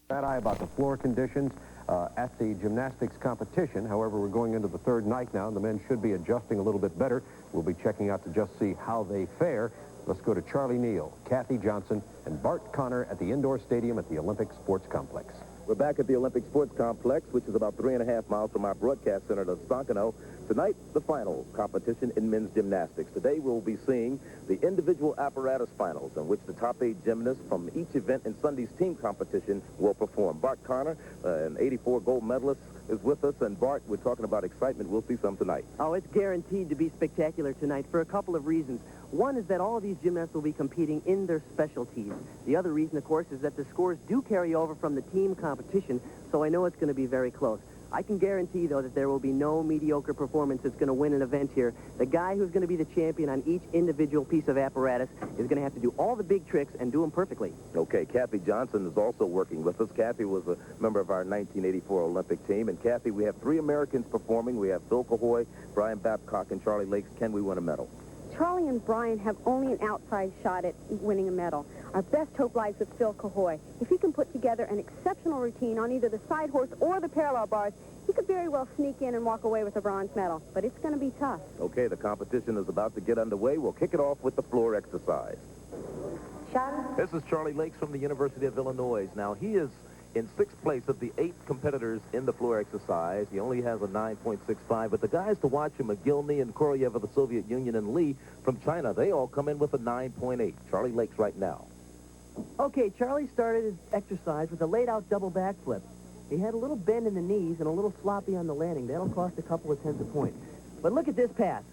Bad eye about the floor conditions at the gymnastics competition. However, we're going into the third night now, and the men should be adjusting a little bit better. We'll be checking out to just see how they fare. Let's go to Charlie Neal, Kathy Johnson, and Bart Connor at the indoor stadium at the Olympic Sports Complex. We're back at the Olympic Sports Complex, which is about 3.5 miles from our broadcast center to Stockano. Tonight, the final competition in men's gymnastics. Today, we'll be seeing the individual apparatus finals, in which the top 8 gymnasts from each event in Sunday's team competition will perform. Bart Connor, an 84 gold medalist, is with us. And Bart, we're talking about excitement. We'll see some tonight. Oh, it's guaranteed to be spectacular tonight for a couple of reasons. One is that all of these gymnasts will be competing in their specialties. The other reason, of course, is that the scores do carry over from the team competition, so I know it's going to be very close. I can guarantee, though, that there will be no mediocre performance that's going to win an event here. The guy who's going to be the champion on each individual piece of apparatus is going to have to do all the big tricks and do them perfectly. Okay, Kathy Johnson is also working with us. Kathy was a member of our 1984 Olympic team. And Kathy, we have 3 Americans performing. We have Phil Cahoy, Brian Babcock, and Charlie Lakes. Can we win a medal? Charlie and Brian have only an outside shot at winning a medal. Our best hope lies with Phil Cahoy. If he can put together an exceptional routine on either the side horse or the parallel bars, he could very well sneak in and walk away with a bronze medal. But it's going to be tough. Okay, the competition is about to get underway. We'll kick it off with the floor exercise. This is Charlie Lakes from the University of Illinois. Now, he is in 6th place of the 8 competitors in the floor exercise. He only has a 9.65, but the guys to watch him, McGillney and Koryaev of the Soviet Union and Lee from China, they all come in with a 9.8. Charlie Lakes right now. Okay, Charlie started his exercise with a laid-out double backflip. He had a little bend in the knees and a little sloppy on the landing. That'll cost a couple of tenths of point. But look at this pass.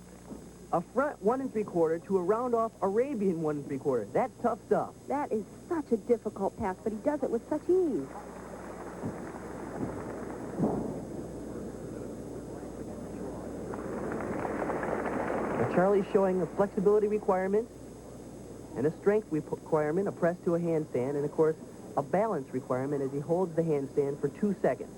A front 1 3/4 to a round-off Arabian 1 3/4. That's tough stuff. That is such a difficult pass, but he does it with such ease. Now, Charlie's showing a flexibility requirement and a strength requirement, a press to a handstand, and, of course, a balance requirement as he holds the handstand for 2 seconds.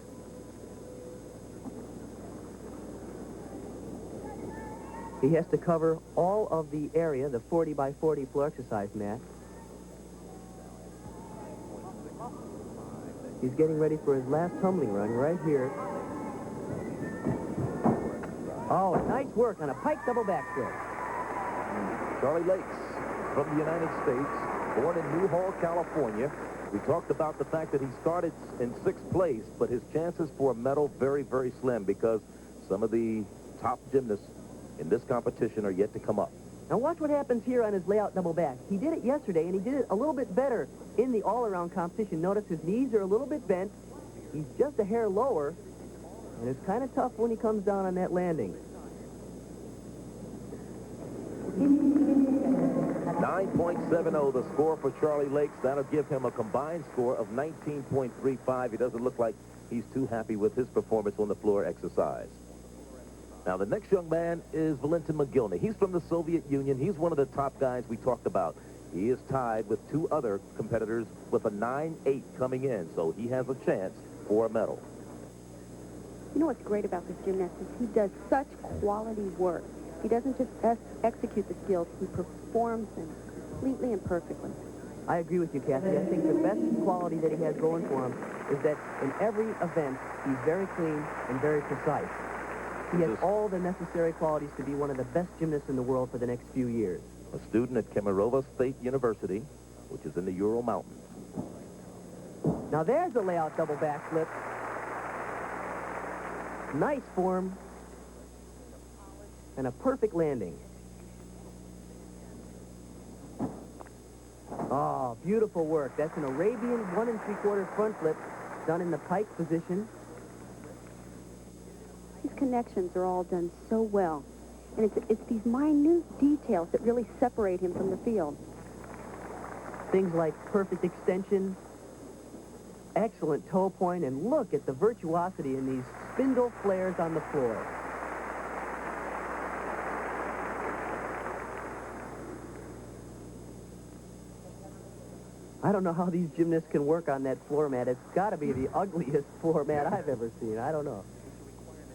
He has to cover all of the area, the 40 by 40 floor exercise mat. He's getting ready for his last tumbling run right here. Oh, nice work on a pike double backflip. Charlie Lakes from the United States, born in Newhall, California. We talked about the fact that he started in 6th place, but his chances for a medal very, very slim because some of the top gymnasts in this competition are yet to come up. Now watch what happens here on his layout double back. He did it yesterday, and he did it a little bit better in the all-around competition. Notice his knees are a little bit bent. He's just a hair lower, and it's kind of tough when he comes down on that landing. 9.70 the score for Charlie Lakes. That'll give him a combined score of 19.35. He doesn't look like he's too happy with his performance on the floor exercise. Now, the next young man is Valentin McGillney. He's from the Soviet Union. He's one of the top guys we talked about. He is tied with 2 other competitors with a 9.8 coming in, so he has a chance for a medal. You know what's great about this gymnast is he does such quality work. He doesn't just execute the skills, he performs them completely and perfectly. I agree with you, Kathy. I think the best quality that he has going for him is that in every event, he's very clean and very precise. He has all the necessary qualities to be one of the best gymnasts in the world for the next few years. A student at Kemerovo State University, which is in the Ural Mountains. Now there's a layout double backflip. Nice form. And a perfect landing. Oh, beautiful work. That's an Arabian 1 3/4 front flip done in the pike position. His connections are all done so well. And it's these minute details that really separate him from the field. Things like perfect extension, excellent toe point, and look at the virtuosity in these spindle flares on the floor. I don't know how these gymnasts can work on that floor mat. It's got to be the ugliest floor mat I've ever seen. I don't know.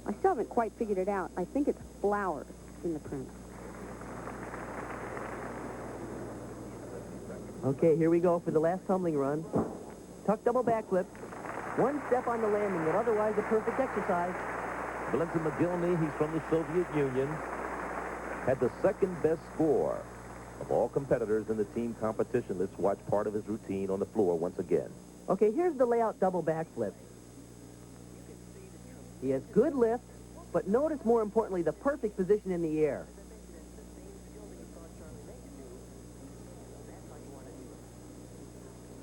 I still haven't quite figured it out. I think it's flowers in the print. Okay, here we go for the last tumbling run. Tuck double backflip. One step on the landing, but otherwise a perfect exercise. Valentin McGillney, he's from the Soviet Union, had the second best score of all competitors in the team competition. Let's watch part of his routine on the floor once again. Okay, here's the layout double backflip. He has good lift, but notice more importantly the perfect position in the air.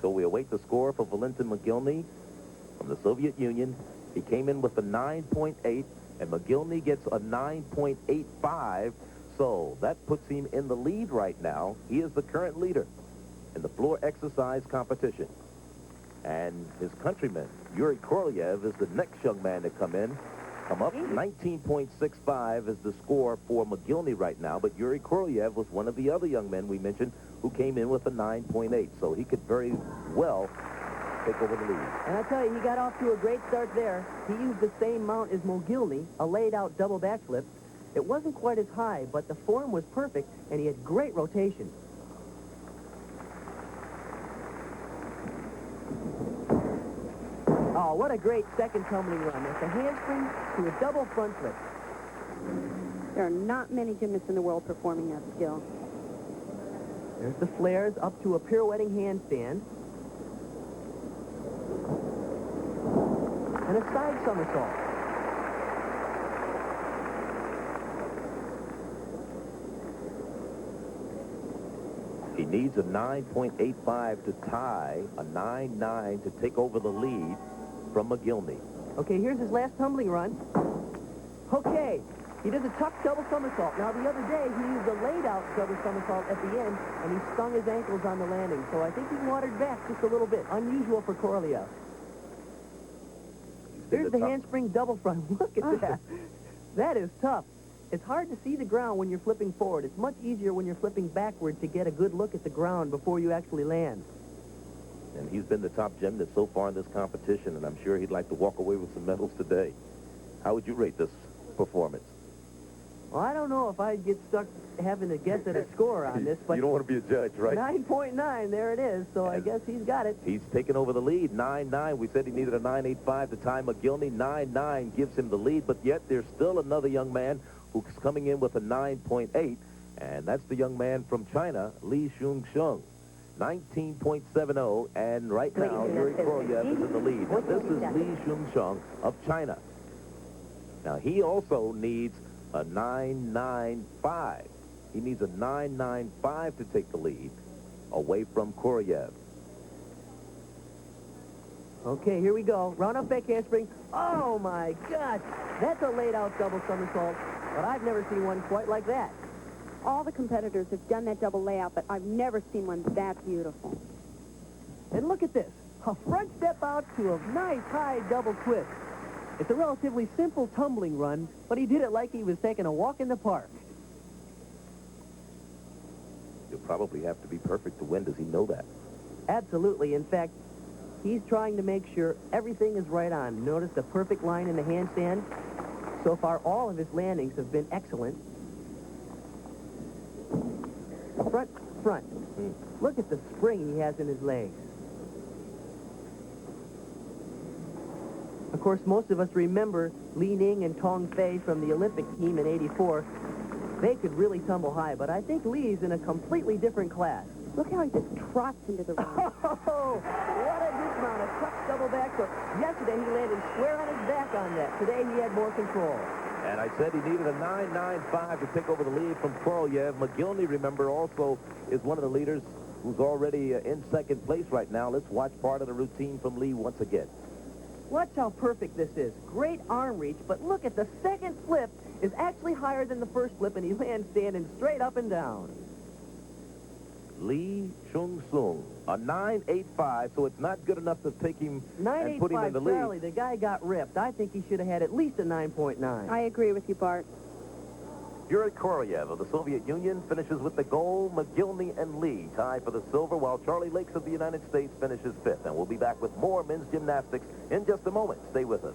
So we await the score for Valentin McGillney from the Soviet Union. He came in with a 9.8, and McGillney gets a 9.85. So that puts him in the lead right now. He is the current leader in the floor exercise competition. And his countryman, Yuri Korlev, is the next young man to come up. 19.65 is the score for McGillney right now, but Yuri Korlev was one of the other young men we mentioned who came in with a 9.8, so he could very well take over the lead. And I tell you, he got off to a great start there. He used the same mount as McGillney, a laid-out double backflip. It wasn't quite as high, but the form was perfect, and he had great rotation. Oh, what a great second tumbling run. It's a handspring to a double front flip. There are not many gymnasts in the world performing that skill. There's the flares up to a pirouetting handstand. And a side somersault. He needs a 9.85 to tie, a 9.9 to take over the lead from McGillney. Okay, here's his last tumbling run. Okay, he does a tuck double somersault. Now, the other day, he used a laid-out double somersault at the end, and he stung his ankles on the landing. So I think he watered back just a little bit. Unusual for Korlev. There's the handspring double front. Look at that. That is tough. It's hard to see the ground when you're flipping forward. It's much easier when you're flipping backward to get a good look at the ground before you actually land. And he's been the top gymnast so far in this competition, and I'm sure he'd like to walk away with some medals today. How would you rate this performance? Well, I don't know if I'd get stuck having to guess at a score on this, but You don't want to be a judge, right? 9.9, there it is, so I guess he's got it. He's taken over the lead, 9.9. We said he needed a 9.85 to tie McGillney. 9.9 gives him the lead, but yet there's still another young man who's coming in with a 9.8, and that's the young man from China, Li Shung-shung. 19.70, and right now, Yuri Korlev is in the lead. Now, this is Li Shung-shung of China. Now, he also needs a 9.95. He needs a 9.95 to take the lead away from Korlev. Okay, here we go. Round up back handspring. Oh, my gosh. That's a laid-out double somersault, but I've never seen one quite like that. All the competitors have done that double layout, but I've never seen one that beautiful. And look at this. A front step out to a nice high double twist. It's a relatively simple tumbling run, but he did it like he was taking a walk in the park. You'll probably have to be perfect to win. Does he know that? Absolutely. In fact, he's trying to make sure everything is right on. Notice the perfect line in the handstand. So far, all of his landings have been excellent. Front, front. Look at the spring he has in his legs. Of course, most of us remember Li Ning and Tong Fei from the Olympic team in '84. They could really tumble high, but I think Li's in a completely different class. Look how he just trots into the ring. Oh, what a dismount, a tuck double back foot. Yesterday, he landed square on his back on that. Today, he had more control. And I said he needed a 9.95 to take over the lead from Korlev. McGillney, remember, also is one of the leaders who's already in second place right now. Let's watch part of the routine from Li once again. Watch how perfect this is. Great arm reach, but look at the second flip is actually higher than the first flip, and he lands standing straight up and down. Li Shung-shung, a 9.85, so it's not good enough to take him and put him in the 9.85, lead. Charlie, the guy got ripped. I think he should have had at least a 9.9. I agree with you, Bart. Yuri Korlev of the Soviet Union finishes with the gold. McGillney and Li tie for the silver, while Charlie Lakes of the United States finishes fifth. And we'll be back with more men's gymnastics in just a moment. Stay with us.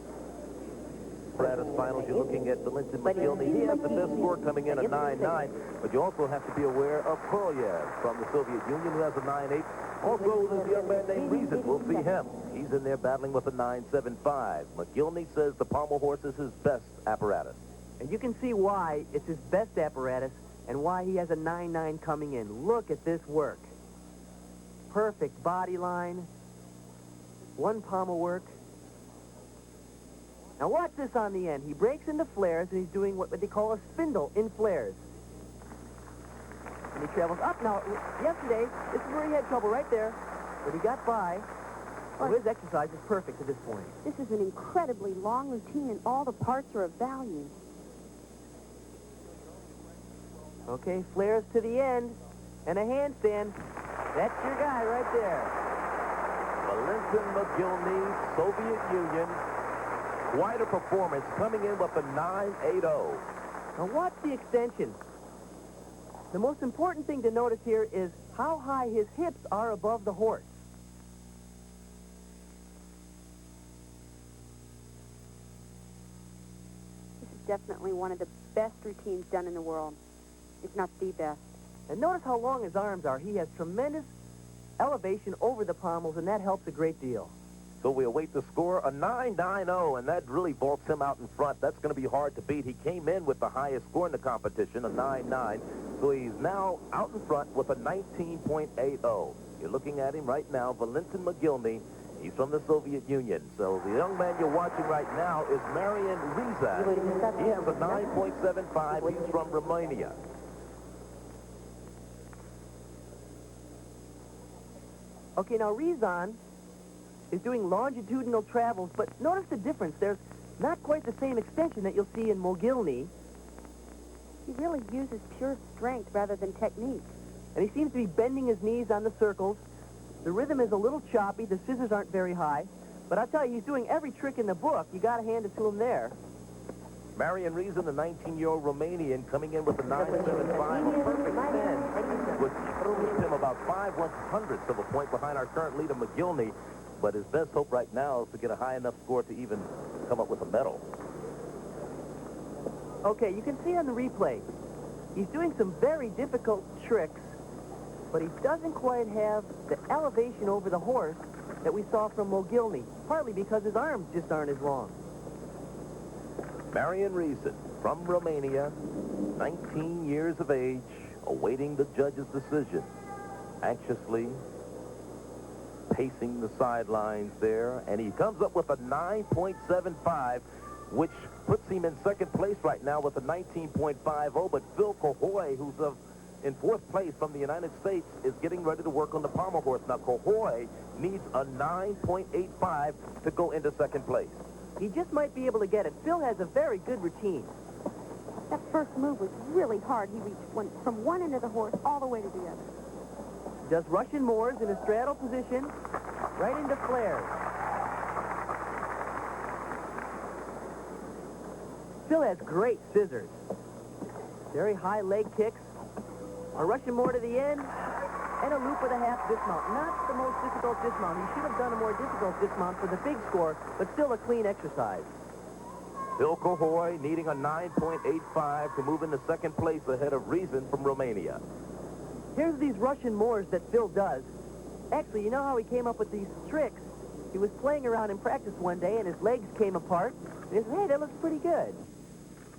Apparatus finals, you're looking at Valentin McGillney. He has the best score coming in at 9.9, but you also have to be aware of Korlev from the Soviet Union, who has a 9.8. Also, there's a young man named Reason. We'll see him. He's in there battling with a 9.75. McGillney says the pommel horse is his best apparatus. And you can see why it's his best apparatus and why he has a 9.9 coming in. Look at this work. Perfect body line. One pommel work. Now watch this on the end. He breaks into flares, and he's doing what they call a spindle in flares. And he travels up. Now, yesterday, this is where he had trouble right there, but he got by. Well, his exercise is perfect to this point. This is an incredibly long routine, and all the parts are of value. Okay, flares to the end, and a handstand. That's your guy right there. Valentin McGillney, Soviet Union. Quite a performance, coming in with a 9.80. Now watch the extension. The most important thing to notice here is how high his hips are above the horse. This is definitely one of the best routines done in the world, if not the best. And notice how long his arms are. He has tremendous elevation over the pommels, and that helps a great deal. So we await the score, a 9.90, and that really vaults him out in front. That's going to be hard to beat. He came in with the highest score in the competition, a 9.9. So he's now out in front with a 19.80. You're looking at him right now, Valentin McGillney. He's from the Soviet Union. So the young man you're watching right now is Marian Rizan. He has a 9.75. He's from Romania. Okay, now Rizan is doing longitudinal travels, but notice the difference. There's not quite the same extension that you'll see in McGillney. He really uses pure strength rather than technique. And he seems to be bending his knees on the circles. The rhythm is a little choppy. The scissors aren't very high. But I'll tell you, he's doing every trick in the book. You got to hand it to him there. Marian Rizan, the 19-year-old Romanian, coming in with a 9.75, a perfect 10, which puts him about 5/100ths of a point behind our current leader, McGillney. But his best hope right now is to get a high enough score to even come up with a medal. Okay, you can see on the replay, he's doing some very difficult tricks, but he doesn't quite have the elevation over the horse that we saw from McGillney, partly because his arms just aren't as long. Marian Rizan from Romania, 19 years of age, awaiting the judge's decision. Anxiously pacing the sidelines there, and he comes up with a 9.75, which puts him in second place right now with a 19.50, but Phil Cahoy, who's in fourth place from the United States, is getting ready to work on the pommel horse. Now, Cahoy needs a 9.85 to go into second place. He just might be able to get it. Phil has a very good routine. That first move was really hard. He reached from one end of the horse all the way to the other. Does Russian Moors in a straddle position, right into flares. Phil has great scissors. Very high leg kicks. A Russian Moor to the end, and a loop with a half dismount. Not the most difficult dismount. He should have done a more difficult dismount for the big score, but still a clean exercise. Phil Cahoy needing a 9.85 to move into second place ahead of Rizan from Romania. Here's these Russian Moors that Phil does. Actually, you know how he came up with these tricks? He was playing around in practice one day, and his legs came apart. And he said, hey, that looks pretty good.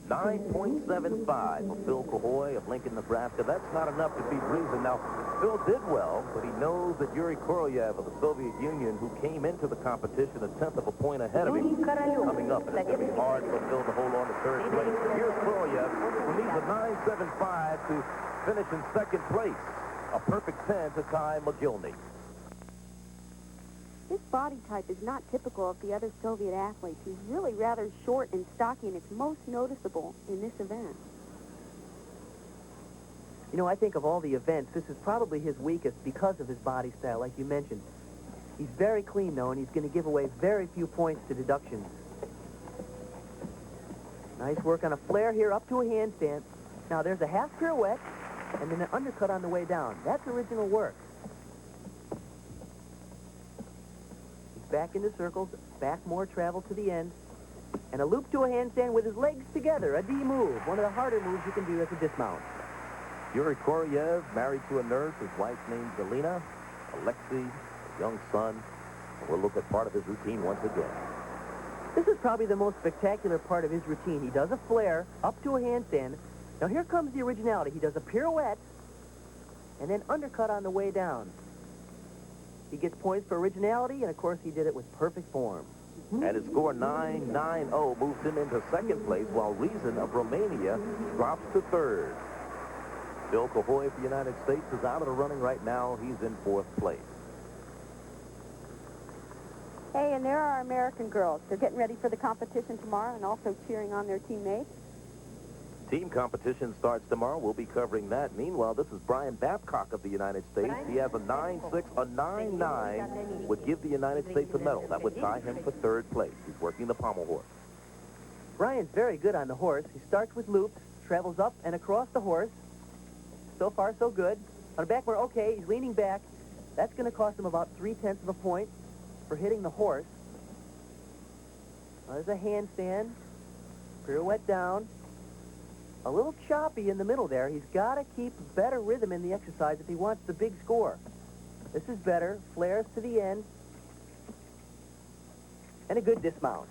9.75 for Phil Cahoy of Lincoln, Nebraska. That's not enough to beat Rizan. Now, Phil did well, but he knows that Yuri Korolev of the Soviet Union, who came into the competition a tenth of a point ahead of him, coming up, and it's going to be hard for Phil to hold on to third place. But here's Korolev, who needs a 9.75 to finish in second place. A perfect 10 to tie McGillney. His body type is not typical of the other Soviet athletes. He's really rather short and stocky, and it's most noticeable in this event. You know, I think of all the events, this is probably his weakest because of his body style, like you mentioned. He's very clean, though, and he's going to give away very few points to deductions. Nice work on a flare here up to a handstand. Now, there's a half pirouette and then an undercut on the way down. That's original work. He's back into circles, back more travel to the end, and a loop to a handstand with his legs together, a D move, one of the harder moves you can do as a dismount. Yuri Korolev, married to a nurse. His wife's name's Zelina. Alexei, young son. We'll look at part of his routine once again. This is probably the most spectacular part of his routine. He does a flare up to a handstand. Now here comes the originality. He does a pirouette and then undercut on the way down. He gets points for originality, and of course he did it with perfect form. And his score 9.90 moves him into second place, while Reason of Romania drops to third. Phil Cahoy of the United States is out of the running right now. He's in fourth place. Hey, and there are our American girls. They're getting ready for the competition tomorrow and also cheering on their teammates. Team competition starts tomorrow. We'll be covering that. Meanwhile, this is Brian Babcock of the United States. He has a 9.6, a 9.9, would give the United States a medal. That would tie him for third place. He's working the pommel horse. Brian's very good on the horse. He starts with loops, travels up and across the horse. So far, so good. On the back, we're okay. He's leaning back. That's going to cost him about 0.3 of a point for hitting the horse. Now, there's a handstand. Pirouette down. A little choppy in the middle there. He's got to keep better rhythm in the exercise if he wants the big score. This is better. Flares to the end. And a good dismount.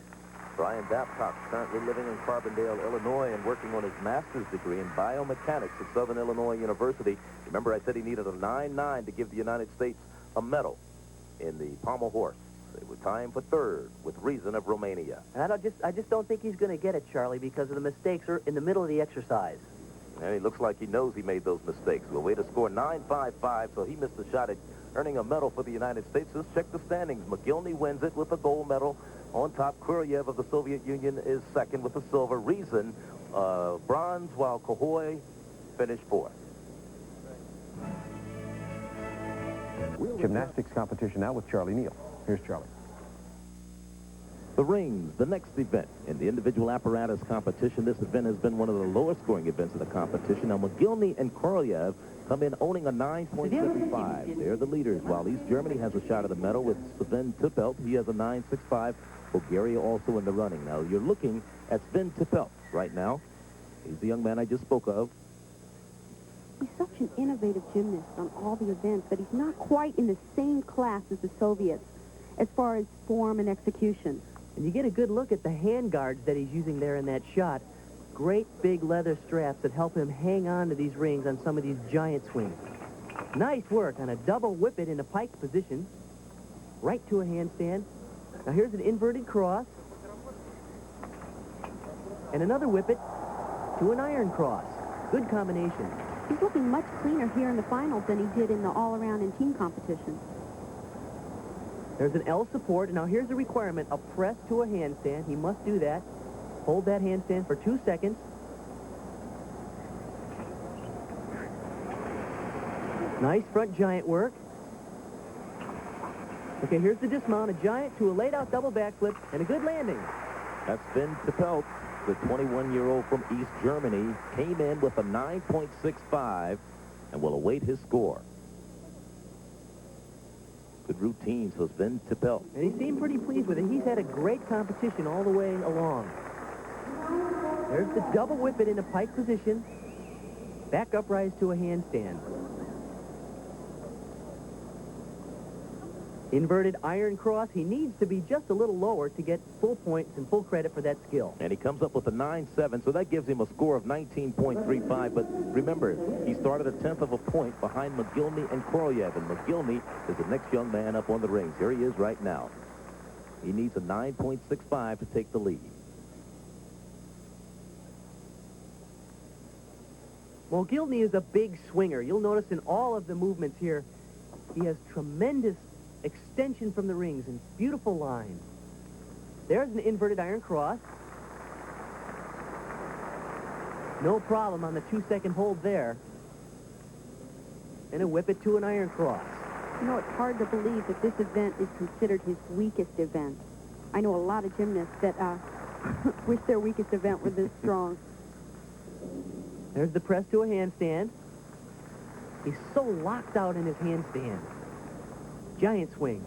Brian Babcock, currently living in Carbondale, Illinois, and working on his master's degree in biomechanics at Southern Illinois University. Remember, I said he needed a 9.9 to give the United States a medal in the pommel horse. It would tie him for third with Reason of Romania. And I just don't think he's going to get it, Charlie, because of the mistakes in the middle of the exercise. And he looks like he knows he made those mistakes. We'll wait to score 9.55, so he missed a shot at earning a medal for the United States. Let's check the standings. McGillney wins it with a gold medal. On top, Kuryev of the Soviet Union is second with the silver. Reason, bronze, while Cahoy finished fourth. Gymnastics competition now with Charlie Neal. Here's Charlie. The rings, the next event in the individual apparatus competition. This event has been one of the lowest scoring events of the competition. Now, McGillney and Kuryev come in owning a 9.75. They're the leaders, while East Germany has a shot at the medal with Sven Tippelt. He has a 9.65. Bulgaria also in the running. Now, you're looking at Sven Tippelt right now. He's the young man I just spoke of. He's such an innovative gymnast on all the events, but he's not quite in the same class as the Soviets as far as form and execution. And you get a good look at the hand guards that he's using there in that shot. Great big leather straps that help him hang on to these rings on some of these giant swings. Nice work on a double whip it in a pike position. Right to a handstand. Now here's an inverted cross. And another whip it to an iron cross. Good combination. He's looking much cleaner here in the finals than he did in the all-around and team competition. There's an L support. And now here's the requirement, a press to a handstand. He must do that. Hold that handstand for 2 seconds. Nice front giant work. Okay, here's the dismount, a giant to a laid-out double backflip, and a good landing. That's Sven Tippelt, the 21-year-old from East Germany, came in with a 9.65 and will await his score. Good routine, so Sven Tippelt. And he seemed pretty pleased with it. He's had a great competition all the way along. There's the double whip it in a pike position. Back uprise to a handstand. Inverted iron cross. He needs to be just a little lower to get full points and full credit for that skill. And he comes up with a 9.7, so that gives him a score of 19.35. But remember, he started a 1/10 of a point behind McGillney and Kuryev. And McGillney is the next young man up on the rings. Here he is right now. He needs a 9.65 to take the lead. Well, Gilney is a big swinger. You'll notice in all of the movements here, he has tremendous extension from the rings and beautiful lines. There's an inverted iron cross. No problem on the 2-second hold there. And a whip it to an iron cross. You know, it's hard to believe that this event is considered his weakest event. I know a lot of gymnasts that wish their weakest event were this strong. There's the press to a handstand. He's so locked out in his handstand. Giant swing.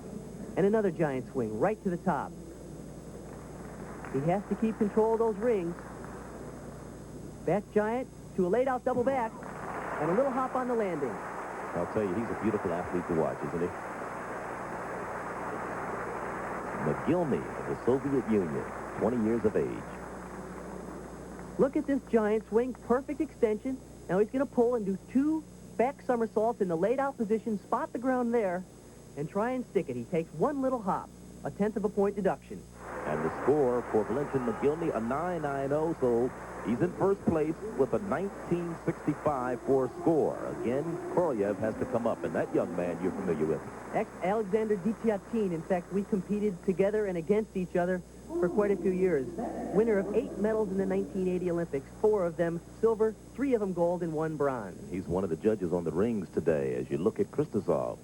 And another giant swing right to the top. He has to keep control of those rings. Back giant to a laid-out double back. And a little hop on the landing. I'll tell you, he's a beautiful athlete to watch, isn't he? McGillney of the Soviet Union, 20 years of age. Look at this giant swing, perfect extension. Now he's going to pull and do 2 back somersaults in the laid-out position, spot the ground there, and try and stick it. He takes 1 little hop, a 1/10 of a point deduction. And the score for Valentin McGillney, a 9.90, so he's in first place with a 19.65 score. Again, Korolev has to come up, and that young man you're familiar with. Alexander Ditiatin. In fact, we competed together and against each other for quite a few years. Winner of 8 medals in the 1980 Olympics, 4 of them silver, 3 of them gold, and 1 bronze. He's one of the judges on the rings today. As you look at Kristosov,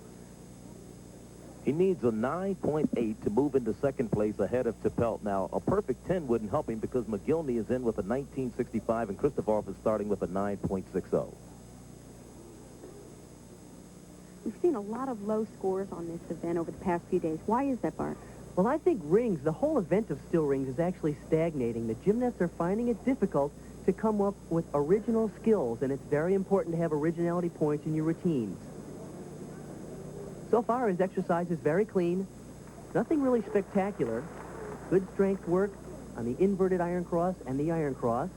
he needs a 9.8 to move into second place ahead of Tepelt. Now, a perfect 10 wouldn't help him because McGillney is in with a 19.65 and Kristosov is starting with a 9.60. We've seen a lot of low scores on this event over the past few days. Why is that, Bart? Well, I think rings, the whole event of still rings is actually stagnating. The gymnasts are finding it difficult to come up with original skills, and it's very important to have originality points in your routines. So far, his exercise is very clean. Nothing really spectacular. Good strength work on the inverted iron cross and the iron cross.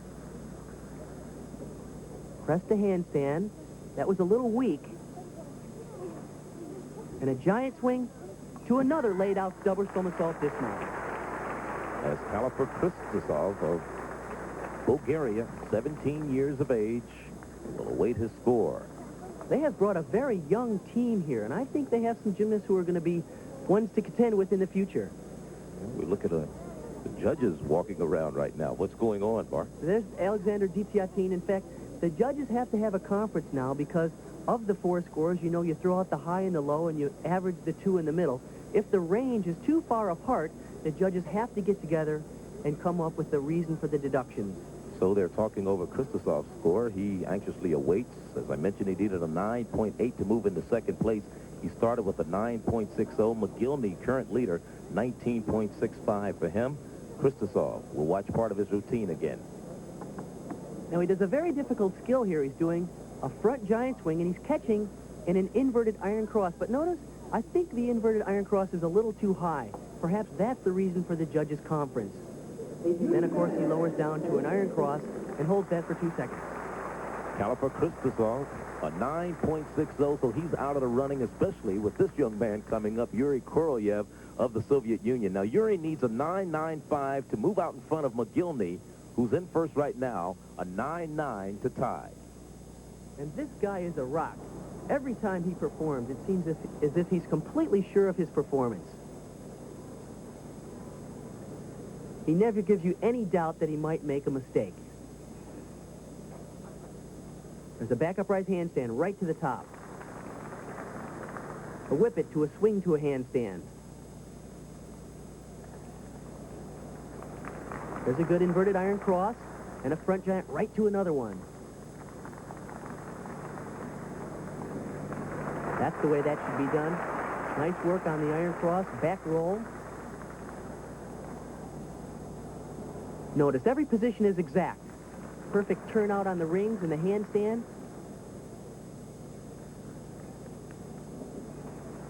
Press to handstand. That was a little weak. And a giant swing to another laid-out double somersault dismount. As Kaliper Kristosov of Bulgaria, 17 years of age, will await his score. They have brought a very young team here, and I think they have some gymnasts who are going to be ones to contend with in the future. We look at the judges walking around right now. What's going on, Bart? There's Alexander Ditiatin. In fact, the judges have to have a conference now because of the 4 scores. You know, you throw out the high and the low, and you average the 2 in the middle. If the range is too far apart, the judges have to get together and come up with the reason for the deductions. So they're talking over Kristosov's score. He anxiously awaits. As I mentioned, he needed a 9.8 to move into second place. He started with a 9.60. McGillney, current leader, 19.65 for him. Kristosov will watch part of his routine again. Now, he does a very difficult skill here. He's doing a front giant swing, and he's catching in an inverted iron cross. But notice, I think the inverted iron cross is a little too high. Perhaps that's the reason for the judges' conference. Then, of course, he lowers down to an iron cross and holds that for 2 seconds. Kaliper Kristosov, a 9.60, so he's out of the running, especially with this young man coming up, Yuri Korolev of the Soviet Union. Now, Yuri needs a 9.95 to move out in front of McGillney, who's in first right now, a 9.9 to tie. And this guy is a rock. Every time he performs, it seems as if he's completely sure of his performance. He never gives you any doubt that he might make a mistake. There's a back upright handstand right to the top. A whip it to a swing to a handstand. There's a good inverted iron cross and a front giant right to another one. That's the way that should be done. Nice work on the iron cross, back roll. Notice every position is exact. Perfect turnout on the rings and the handstand.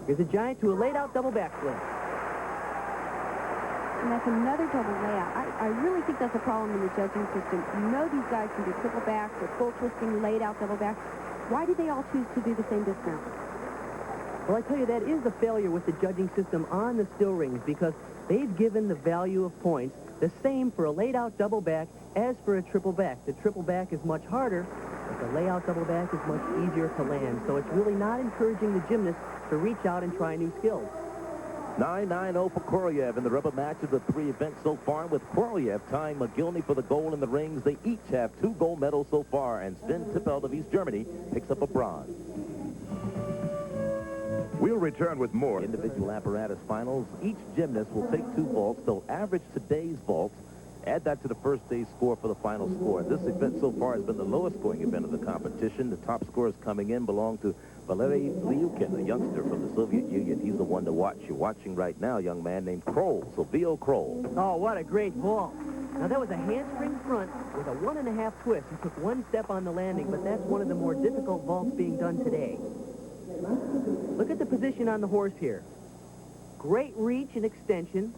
Here's a giant to a laid-out double backflip. And that's another double layout. I really think that's a problem in the judging system. You know these guys can do triple backs or full twisting, laid-out double backs. Why do they all choose to do the same dismount? Well, I tell you, that is the failure with the judging system on the still rings because they've given the value of points the same for a laid-out double back as for a triple back. The triple back is much harder, but the layout double back is much easier to land. So it's really not encouraging the gymnast to reach out and try new skills. 9.90 for Korolev in the rubber match of the 3 events so far, with Korolev tying McGillney for the gold in the rings. They each have 2 gold medals so far, and Sven Tepelt of East Germany picks up a bronze. We'll return with more. Individual apparatus finals. Each gymnast will take 2 vaults. They'll average today's vaults. Add that to the first day's score for the final score. This event so far has been the lowest scoring event of the competition. The top scores coming in belong to Valery Liukin, a youngster from the Soviet Union. He's the one to watch. You're watching right now a young man named Kroll, Silvio Kroll. Oh, what a great vault. Now, that was a handspring front with a 1.5 twist. He took 1 step on the landing, but that's one of the more difficult vaults being done today. Look at the position on the horse here. Great reach and extension.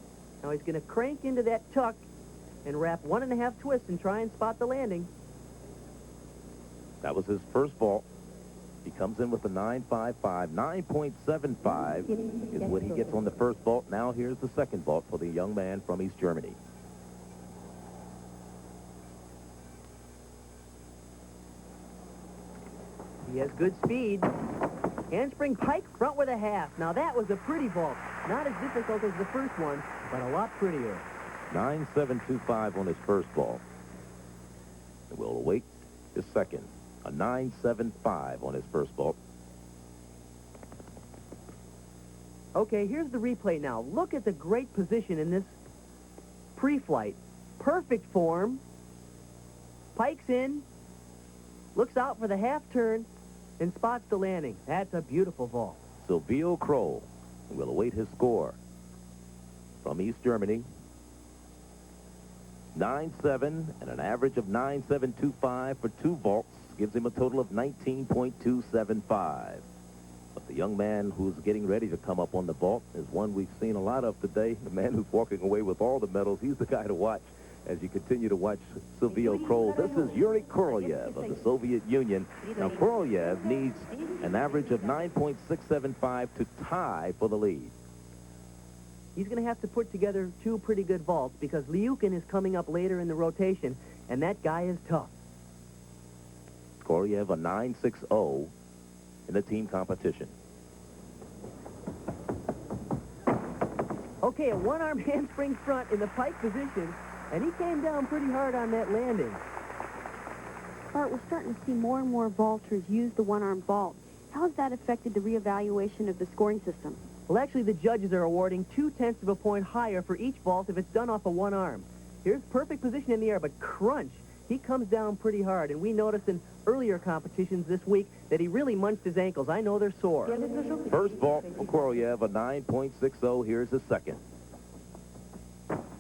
Now he's going to crank into that tuck and wrap 1.5 twists and try and spot the landing. That was his first vault. He comes in with a 9.55. 9.75 is what he gets on the first vault. Now here's the second vault for the young man from East Germany. He has good speed. Handspring pike, front with a half. Now that was a pretty vault. Not as difficult as the first one, but a lot prettier. 9.725 on his first vault. And we'll await his second. A 9.75 on his first vault. Okay, here's the replay now. Look at the great position in this pre-flight. Perfect form. Pike's in. Looks out for the half turn and spots the landing. That's a beautiful vault. Silvio Kroll will await his score from East Germany. 9.7 and an average of 9.725 for 2 vaults gives him a total of 19.275. But the young man who's getting ready to come up on the vault is one we've seen a lot of today. The man who's walking away with all the medals. He's the guy to watch as you continue to watch Silvio Kroll. This is Yuri Korolev of the Soviet Union. Now, Korolev needs an average of 9.675 to tie for the lead. He's going to have to put together 2 pretty good vaults because Liukin is coming up later in the rotation, and that guy is tough. Korolev a 9.60 in the team competition. Okay, a one-arm handspring front in the pike position, and he came down pretty hard on that landing. Art, we're starting to see more and more vaulters use the one-arm vault. How has that affected the reevaluation of the scoring system? Well, actually, the judges are awarding 0.2 of a point higher for each vault if it's done off of one arm. Here's perfect position in the air, but crunch. He comes down pretty hard, and we noticed in earlier competitions this week that he really munched his ankles. I know they're sore. First vault for Korolev, a 9.60. Here's his second.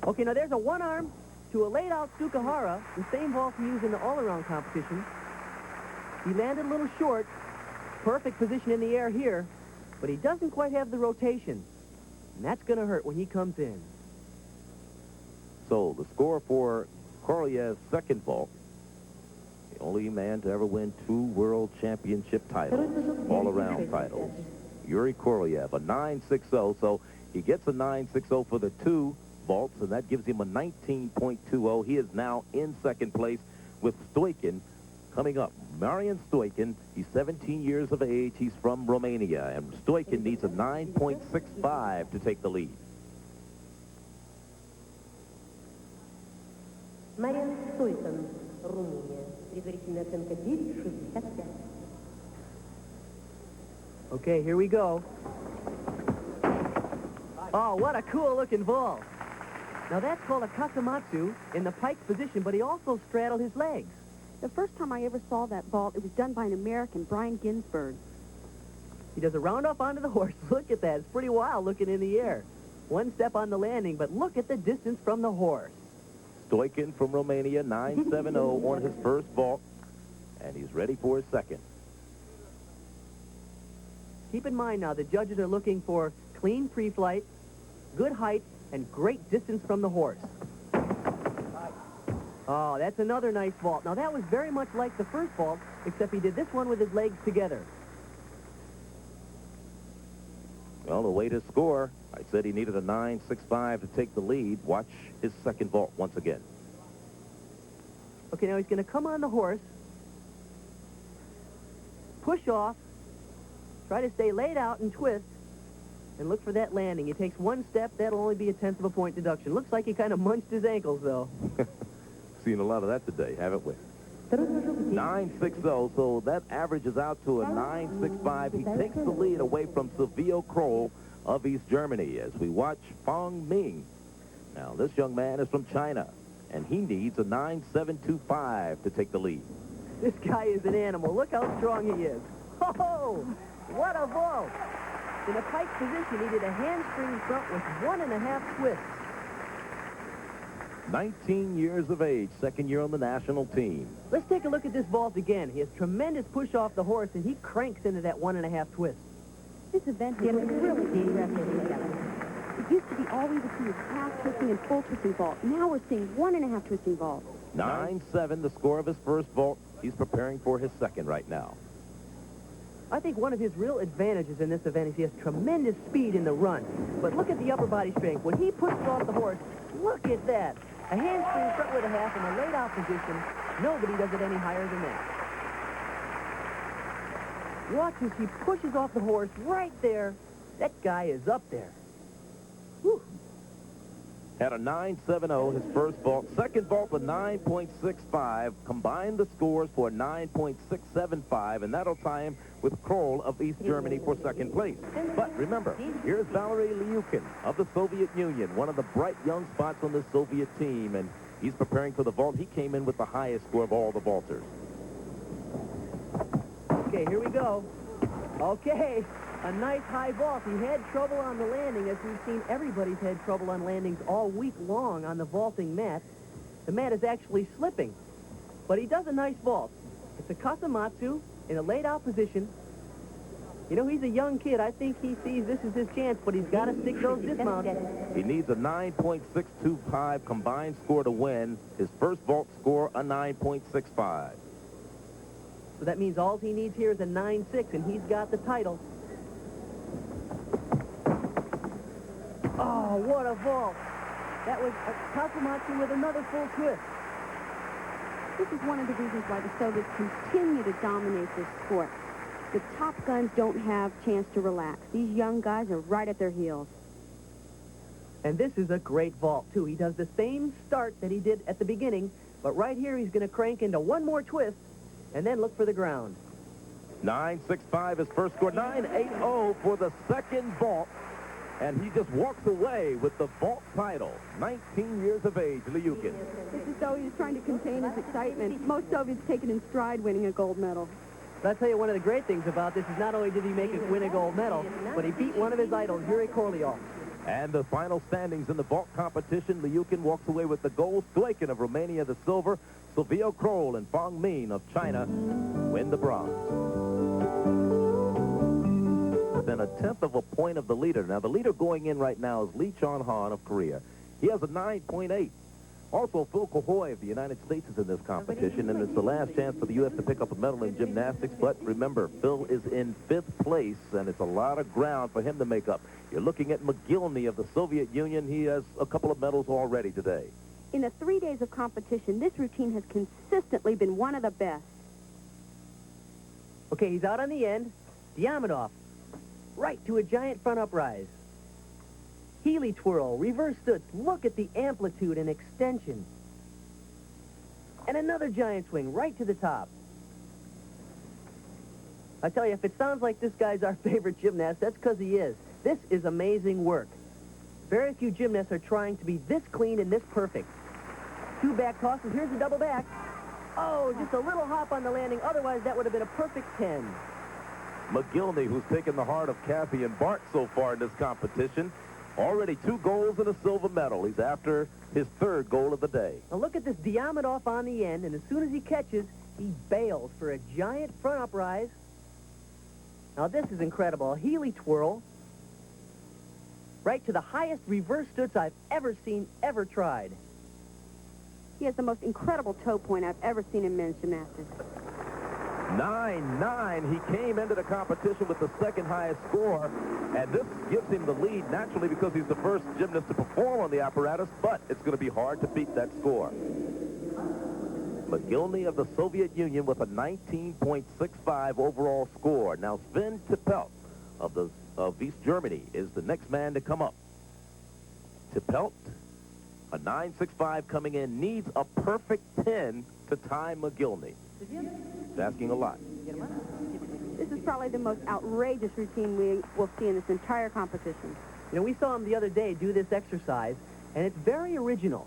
Okay, now there's a one-arm to a laid-out Tsukahara, the same vault he used in the all-around competition. He landed a little short. Perfect position in the air here, but he doesn't quite have the rotation, and that's going to hurt when he comes in. So the score for Korolev's second vault, the only man to ever win 2 world championship titles, all-around titles. Yuri Korolev, a 9.60, so he gets a 9.60 for the 2 vaults, and that gives him a 19.20. He is now in second place with Stoican coming up. Marian Stoican, he's 17 years of age. He's from Romania, and Stoican needs a 9.65 to take the lead. Marian Stoican, Romania. Предварительная оценка 9.65. Okay, here we go. Oh, what a cool-looking vault. Now, that's called a kasamatsu in the pike position, but he also straddled his legs. The first time I ever saw that vault, it was done by an American, Brian Ginsberg. He does a round-off onto the horse. Look at that. It's pretty wild looking in the air. One step on the landing, but look at the distance from the horse. Stoican from Romania, 9.70 on his first vault, and he's ready for his second. Keep in mind now, the judges are looking for clean pre-flight, good height, and great distance from the horse. Oh, that's another nice vault. Now, that was very much like the first vault, except he did this one with his legs together. Well, the way to score, I said he needed a 9.65 to take the lead. Watch his second vault once again. Okay, now he's going to come on the horse, push off, try to stay laid out and twist, and look for that landing. He takes one step, that'll only be a 1/10 of a point deduction. Looks like he kind of munched his ankles, though. Seen a lot of that today, haven't we? 9.60, so that averages out to a 9.65. He takes the lead away from Silvio Kroll of East Germany as we watch Fang Ming. Now, this young man is from China, and he needs a 9.725 to take the lead. This guy is an animal. Look how strong he is. Oh, what a vault. In a pike position, he did a handspring front with 1.5 twists. 19 years of age, second year on the national team. Let's take a look at this vault again. He has tremendous push off the horse, and he cranks into that 1.5 twist. This event has really been impressive. It used to be all we would see was half twisting and full twisting vault. Now we're seeing 1.5 twisting vault. 9-7, the score of his first vault. He's preparing for his second right now. I think one of his real advantages in this event is he has tremendous speed in the run. But look at the upper body strength. When he pushes off the horse, look at that. A handspring front with a half in a laid-out position. Nobody does it any higher than that. Watch as he pushes off the horse right there. That guy is up there. Whew. Had a 9.70 his first vault. Second vault, a 9.65. Combined the scores for a 9.675, and that'll tie him with Kroll of East Germany for second place. But remember, here's Valery Lyukin of the Soviet Union, one of the bright young spots on the Soviet team, and he's preparing for the vault. He came in with the highest score of all the vaulters. Okay, here we go. Okay. A nice high vault. He had trouble on the landing, as we've seen everybody's had trouble on landings all week long on the vaulting mat. The mat is actually slipping, but he does a nice vault. It's a Kasamatsu in a laid-out position. You know, he's a young kid. I think he sees this is his chance, but he's got to stick those dismounts. He needs a 9.625 combined score to win. His first vault score, a 9.65. So that means all he needs here is a 9.6, and he's got the title. Oh, what a vault. That was a Kasamatsu with another full twist. This is one of the reasons why the Soviets continue to dominate this sport. The top guns don't have chance to relax. These young guys are right at their heels. And this is a great vault, too. He does the same start that he did at the beginning, but right here he's going to crank into one more twist and then look for the ground. 9.65 his first score. 9.80 for the second vault. And he just walks away with the vault title. 19 years of age, Lyukin. It's as though he's trying to contain his excitement. Most Soviets take it in stride winning a gold medal. But I'll tell you, one of the great things about this is not only did he make it win a gold medal, but he beat one of his idols, Yuri Korleov. And the final standings in the vault competition, Lyukin walks away with the gold, Stoikin of Romania the silver, Silvio Kroll and Fang Min of China win the bronze. Within a tenth of a point of the leader. Now, the leader going in right now is Lee Chon-han of Korea. He has a 9.8. Also, Phil Kahoy of the United States is in this competition, and it's the last chance for the U.S. to pick up a medal in gymnastics. But remember, Phil is in 5th place, and it's a lot of ground for him to make up. You're looking at McGillney of the Soviet Union. He has a couple of medals already today. In the 3 days of competition, this routine has consistently been one of the best. Okay, he's out on the end. Diamondov, right to a giant front uprise. Healy twirl, reverse stutz. Look at the amplitude and extension. And another giant swing right to the top. I tell you, if it sounds like this guy's our favorite gymnast, that's because he is. This is amazing work. Very few gymnasts are trying to be this clean and this perfect. 2 back tosses. Here's the double back. Oh, just a little hop on the landing. Otherwise, that would have been a perfect 10. McGillney, who's taken the heart of Kathy and Bart so far in this competition. Already 2 golds and a silver medal. He's after his 3rd gold of the day. Now look at this Diamondov on the end, and as soon as he catches, he bails for a giant front uprise. Now this is incredible. A Healy twirl. Right to the highest reverse stutz I've ever seen, ever tried. He has the most incredible toe point I've ever seen in men's gymnastics. 9.9. He came into the competition with the 2nd highest score, and this gives him the lead naturally because he's the first gymnast to perform on the apparatus, but it's going to be hard to beat that score. McGillney of the Soviet Union with a 19.65 overall score. Now Sven Tippelt of East Germany is the next man to come up. Tippelt, a 9.65 coming in, needs a perfect 10 to tie McGillney. It's asking a lot. This is probably the most outrageous routine we will see in this entire competition. You know, we saw him the other day do this exercise, and it's very original.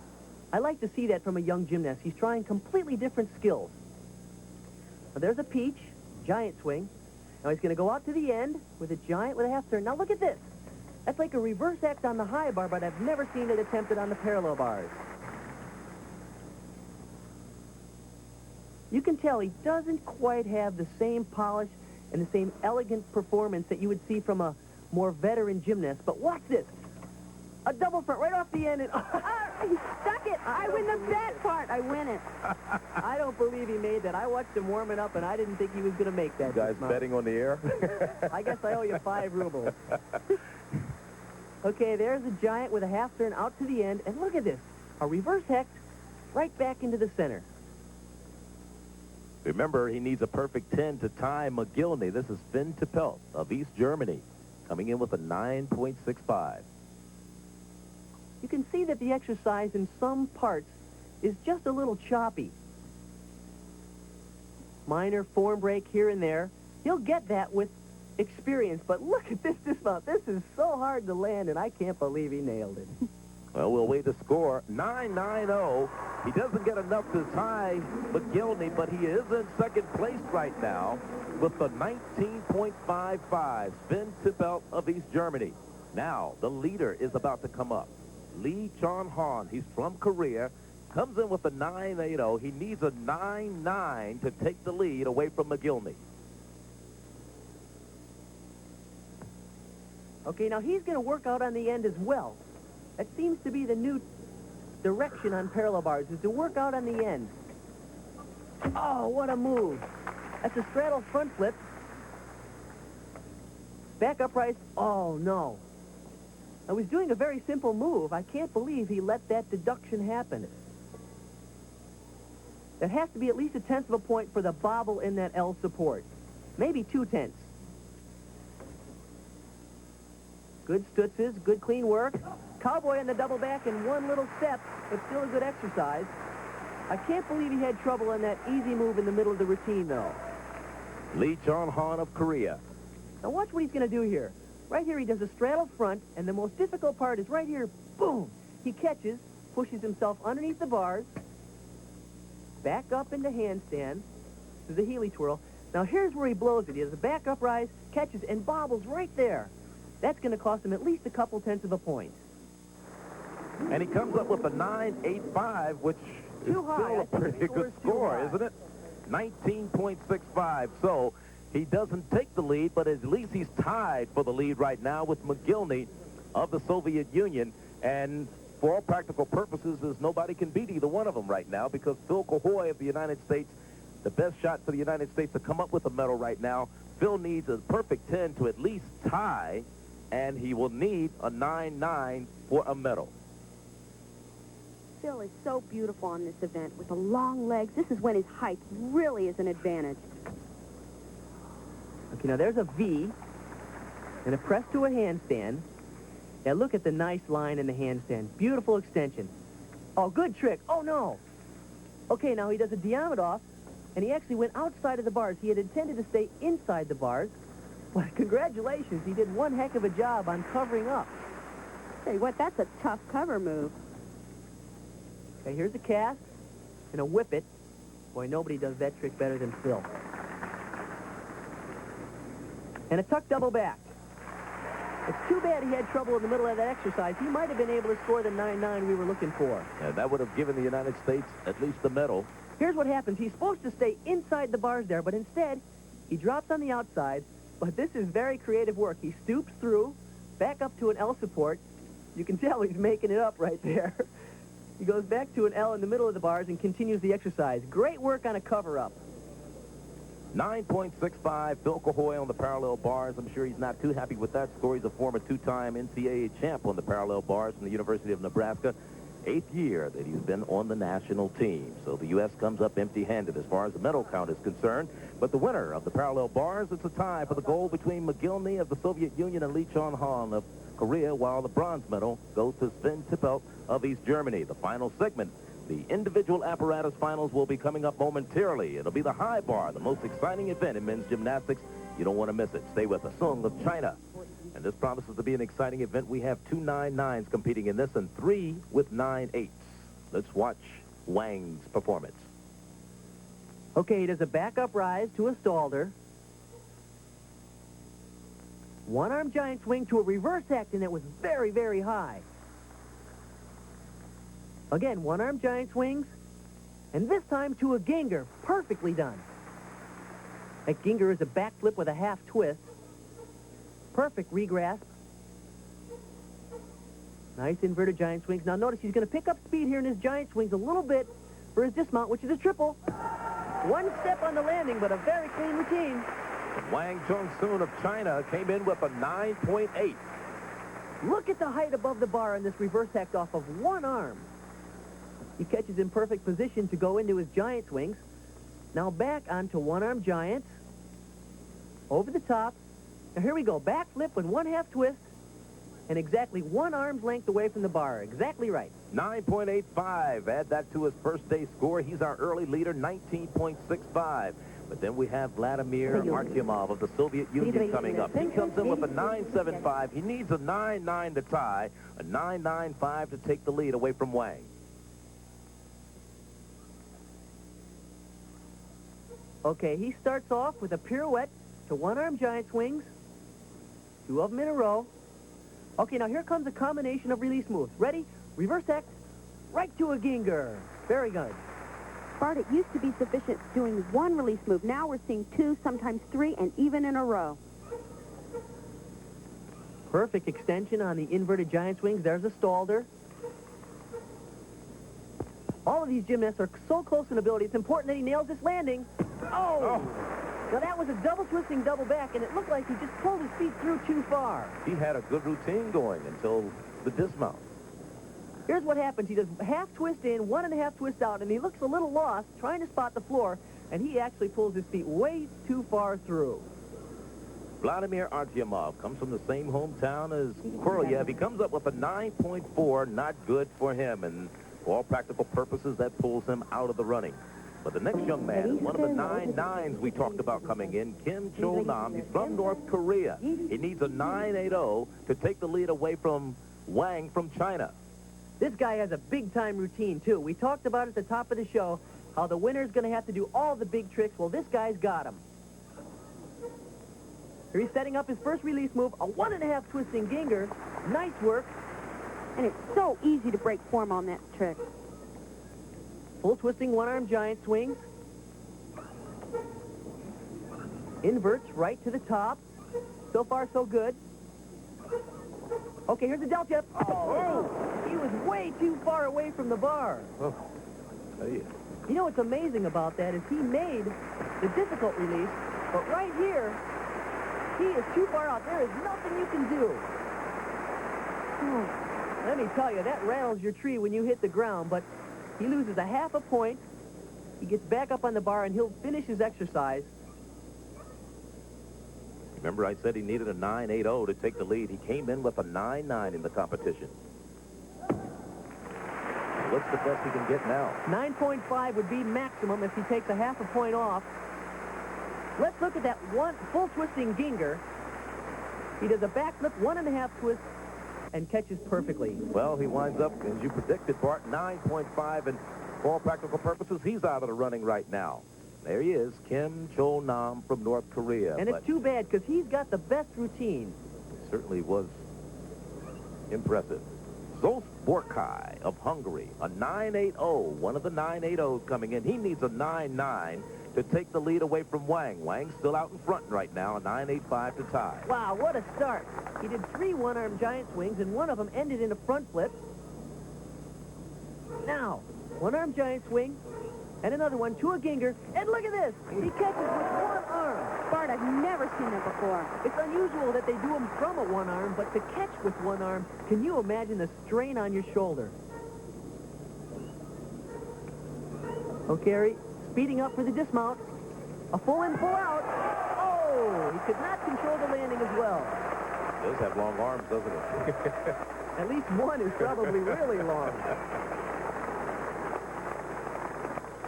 I like to see that from a young gymnast. He's trying completely different skills. Now, there's a peach, giant swing. Now he's going to go out to the end with a giant with a half turn. Now look at this. That's like a reverse X on the high bar, but I've never seen it attempted on the parallel bars. You can tell he doesn't quite have the same polish and the same elegant performance that you would see from a more veteran gymnast. But watch this. A double front right off the end. And, He stuck it. I win the bet part. I win it. I don't believe he made that. I watched him warming up, and I didn't think he was going to make that. You guys this month. betting on the air? I guess I owe you 5 rubles. Okay, there's a giant with a half turn out to the end, and look at this. A reverse hex right back into the center. Remember, he needs a perfect 10 to tie McGillney. This is Finn Tippelt of East Germany, coming in with a 9.65. You can see that the exercise in some parts is just a little choppy. Minor form break here and there. He'll get that with experience, but look at this dismount. This is so hard to land, and I can't believe he nailed it. Well, we'll wait the score. 9-9-0. He doesn't get enough to tie McGillney, but he is in second place right now with the 19.55. Finn Tippelt of East Germany. Now, the leader is about to come up. Lee Chon-han, he's from Korea, comes in with a 9.80. He needs a 9.9 to take the lead away from McGillney. Okay, now he's going to work out on the end as well. That seems to be the new direction on parallel bars, is to work out on the end. Oh, what a move. That's a straddle front flip. Back upright. Oh, no. I was doing a very simple move. I can't believe he let that deduction happen. That has to be at least 1/10 of a point for the bobble in that L support. Maybe 2/10. Good stutzes, good clean work. Cowboy on the double back in one little step, but still a good exercise. I can't believe he had trouble on that easy move in the middle of the routine, though. Lee Chon-han of Korea. Now watch what he's going to do here. Right here, he does a straddle front, and the most difficult part is right here. Boom! He catches, pushes himself underneath the bars, back up into handstand. This is a Healy twirl. Now here's where he blows it. He does a back up rise, catches, and bobbles right there. That's going to cost him at least a couple 10ths of a point. And he comes up with a 9.85, which is Too high. still I a think pretty the good score score, is too isn't it? 19.65. So he doesn't take the lead, but at least he's tied for the lead right now with McGillney of the Soviet Union. And for all practical purposes, nobody can beat either one of them right now, because Phil Cahoy of the United States, the best shot for the United States to come up with a medal right now. Phil needs a perfect 10 to at least tie, and he will need a 9.9 for a medal. Phil is so beautiful on this event with the long legs. This is when his height really is an advantage. Okay, now there's a V and a press to a handstand. Now look at the nice line in the handstand. Beautiful extension. Oh, good trick. Oh, no. Okay, now he does a Diamondov, and he actually went outside of the bars. He had intended to stay inside the bars, but congratulations, he did one heck of a job on covering up. Tell you what, that's a tough cover move. Okay, here's a cast and a whip it. Boy, nobody does that trick better than Phil. And a tuck double back. It's too bad he had trouble in the middle of that exercise. He might have been able to score the 9.9 we were looking for. And that would have given the United States at least the medal. Here's what happens. He's supposed to stay inside the bars there, but instead, he drops on the outside. But this is very creative work. He stoops through, back up to an L support. You can tell he's making it up right there. He goes back to an L in the middle of the bars and continues the exercise. Great work on a cover-up. 9.65, Phil Cahoy on the parallel bars. I'm sure he's not too happy with that score. He's a former two-time NCAA champ on the parallel bars from the University of Nebraska. 8th year that he's been on the national team. So the U.S. comes up empty-handed as far as the medal count is concerned. But the winner of the parallel bars, it's a tie for the gold between McGillney of the Soviet Union and Lee Chon-han of Korea, while the bronze medal goes to Finn Tippelt of East Germany. The final segment, the individual apparatus finals, will be coming up momentarily. It'll be the high bar, the most exciting event in men's gymnastics. You don't want to miss it. Stay with us. Song of China. And this promises to be an exciting event. We have 2 9.9s competing in this and 3 with 9.8s. Let's watch Wang's performance. Okay, he does a back-up rise to a Stalder. One-arm giant swing to a reverse act, and that was very, very high. Again, one-arm giant swings, and this time to a Ginger. Perfectly done. That Ginger is a backflip with a half twist. Perfect regrasp. Nice inverted giant swings. Now notice he's going to pick up speed here in his giant swings a little bit for his dismount, which is a triple. One step on the landing, but a very clean routine. Wang Chongsun of China came in with a 9.8. Look at the height above the bar on this reverse hacked off of one arm. He catches in perfect position to go into his giant swings. Now back onto one-arm giants. Over the top. Now here we go. Back flip with one half twist. And exactly one arm's length away from the bar. Exactly right. 9.85. Add that to his first day score. He's our early leader, 19.65. But then we have Vladimir Artyomov of the Soviet Union coming up. He comes in with a 9.75. He needs a 9.9 to tie, a 9.95 to take the lead away from Wang. Okay, he starts off with a pirouette to one-arm giant swings. Two of them in a row. Okay, now here comes a combination of release moves. Ready? Reverse X, right to a Ginger. Very good. Bart, it used to be sufficient doing one release move. Now we're seeing two, sometimes three, and even in a row. Perfect extension on the inverted giant swings. There's a Stalder. All of these gymnasts are so close in ability, it's important that he nails this landing. Oh! Now that was a double twisting double back, and it looked like he just pulled his feet through too far. He had a good routine going until the dismount. Here's what happens. He does half twist in, 1.5 twist out, and he looks a little lost trying to spot the floor, and he actually pulls his feet way too far through. Vladimir Artyomov comes from the same hometown as Korolev. He comes up with a 9.4, not good for him, and for all practical purposes, that pulls him out of the running. But the next young man is one of the 9.9s we talked about coming in, Kim Chol-nam. He's from North Korea. He needs a 9.80 to take the lead away from Wang from China. This guy has a big-time routine, too. We talked about at the top of the show how the winner's going to have to do all the big tricks. Well, this guy's got them. Here he's setting up his first release move, a 1.5 twisting Ginger. Nice work. And it's so easy to break form on that trick. Full twisting one-arm giant swings. Inverts right to the top. So far, so good. Okay, here's the del jump. Oh! He was way too far away from the bar. Oh, hey. You know what's amazing about that is he made the difficult release, but right here, he is too far out. There is nothing you can do. Let me tell you, that rattles your tree when you hit the ground, but he loses a half a point. He gets back up on the bar, and he'll finish his exercise. Remember, I said he needed a 9.80 to take the lead. He came in with a 9.9 in the competition. What's the best he can get now? 9.5 would be maximum if he takes a half a point off. Let's look at that one full twisting Ginger. He does a backflip, 1.5 twist, and catches perfectly. Well, he winds up, as you predicted, Bart, 9.5, and for all practical purposes, he's out of the running right now. There he is, Kim Chol-nam from North Korea. And it's too bad, because he's got the best routine. It certainly was impressive. Zsolt Borkai of Hungary, a 9.80, one of the 9.80s coming in. He needs a 9.9 to take the lead away from Wang. Wang's still out in front right now, a 9.85 to tie. Wow, what a start. He did 3 one-arm giant swings, and one of them ended in a front flip. Now, one-arm giant swing, and another one to a Ginger, and look at this! He catches with one arm. Bart, I've never seen that before. It's unusual that they do them from a one arm, but to catch with one arm, can you imagine the strain on your shoulder? Okay, Harry, speeding up for the dismount. A full in, full out. Oh, he could not control the landing as well. He does have long arms, doesn't he? At least one is probably really long.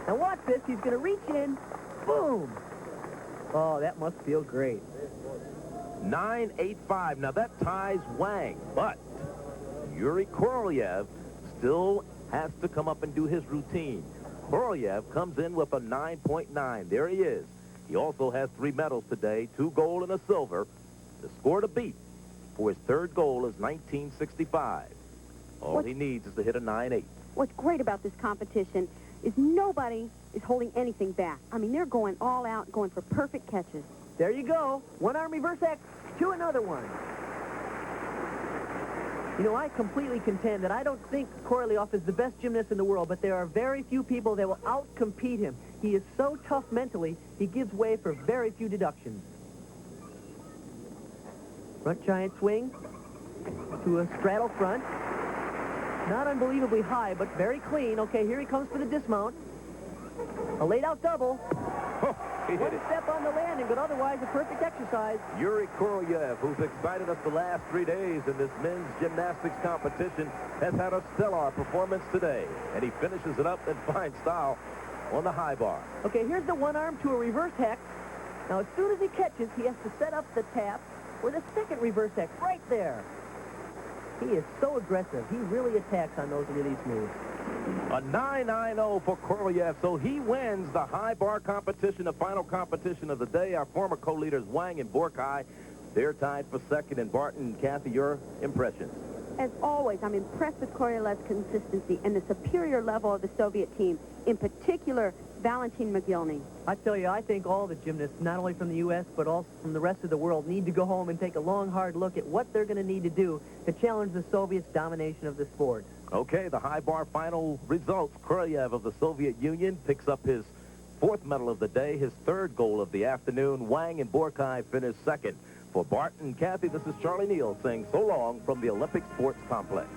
Now watch this. He's going to reach in. Boom. Oh, that must feel great. 9.85. Now, that ties Wang, but Yuri Korolev still has to come up and do his routine. Korolev comes in with a 9.9. There he is. He also has 3 medals today, 2 gold and a silver. The score to beat for his third goal is 1965. All he needs is to hit a 9.8. What's great about this competition is nobody is holding anything back. I mean, they're going all out, going for perfect catches. There you go. One arm reverse X to another one. You know, I completely contend that I don't think Korolev is the best gymnast in the world, but there are very few people that will out-compete him. He is so tough mentally, he gives way for very few deductions. Front giant swing to a straddle front. Not unbelievably high, but very clean. Okay, here he comes for the dismount. A laid-out double. He hit One it. step on the landing, but otherwise a perfect exercise. Yuri Korolev, who's excited us the last 3 days in this men's gymnastics competition, has had a stellar performance today. And he finishes it up in fine style on the high bar. Okay, here's the one arm to a reverse hex. Now, as soon as he catches, he has to set up the tap with a second reverse hex right there. He is so aggressive. He really attacks on those release moves. A 9.90 for Korolev, so he wins the high bar competition, the final competition of the day. Our former co-leaders, Wang and Borkai, they're tied for second. And Barton and Kathy, your impressions? As always, I'm impressed with Korolev's consistency and the superior level of the Soviet team, in particular, Valentin Mogilny. I tell you, I think all the gymnasts, not only from the U.S., but also from the rest of the world, need to go home and take a long, hard look at what they're going to need to do to challenge the Soviets' domination of the sport. Okay, the high bar final results. Korolev of the Soviet Union picks up his 4th medal of the day, his 3rd gold of the afternoon. Wang and Borkai finish second. For Bart and Kathy, this is Charlie Neal saying so long from the Olympic Sports Complex.